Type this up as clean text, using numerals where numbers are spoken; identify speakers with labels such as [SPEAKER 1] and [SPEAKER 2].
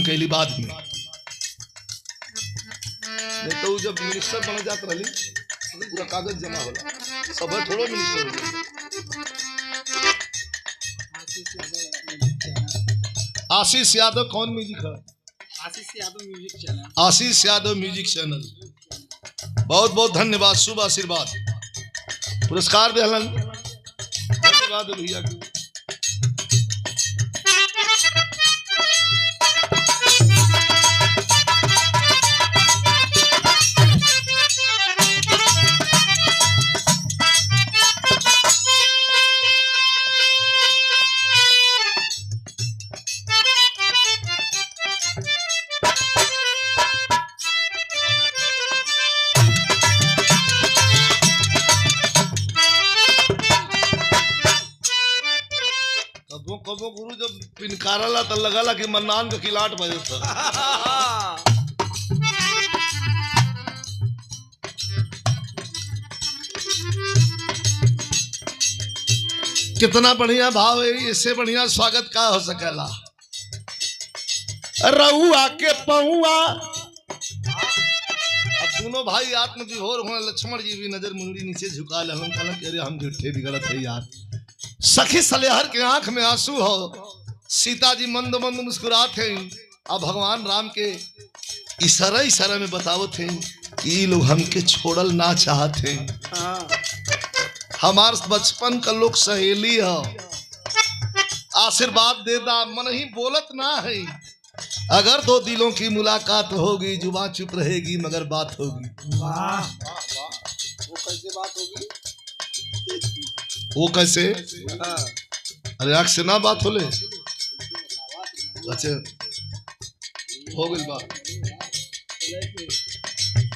[SPEAKER 1] कैली बाद में नहीं तो जब मिनिस्टर बन जात रही पूरा कागज जमा होला सब थोड़ा मिनिस्टर हो गया। आशीष यादव कौन म्यूजिक है?
[SPEAKER 2] आशीष यादव म्यूजिक चैनल।
[SPEAKER 1] आशीष यादव म्यूजिक चैनल, बहुत बहुत धन्यवाद, शुभ आशीर्वाद, पुरस्कार दिलन, धन्यवाद भैया को। कबो गुरु जब पिनकारला तो लगला कि मन्नान का किलाट बजे था। कितना बढ़िया भाव है, इससे बढ़िया स्वागत का हो सकेला। रहुआ के पहुआ अब दोनों भाई आत्मविभोर होने, लक्ष्मण जी भी नजर मुंडी नीचे झुका ले, हम कहला कि अरे हम झूठे बिगड़त है यार। सखी सलेहर के आंख में आंसू हो, सीता जी मंद मंद मुस्कुराते हैं, अब भगवान राम के इशारा इशारा में बतावत हैं कि ये लोग हमके छोड़ल ना चाहते हैं, हमार बचपन का लोग सहेली हो, आशीर्वाद दे दा, मन ही बोलत ना है। अगर दो दिलों की मुलाकात होगी, जुबान चुप रहेगी मगर बात होगी।
[SPEAKER 2] वाह वो कैसे बात होगी?
[SPEAKER 1] वो कैसे? अरे आँख से ना बात होले। अच्छा हो गई बात।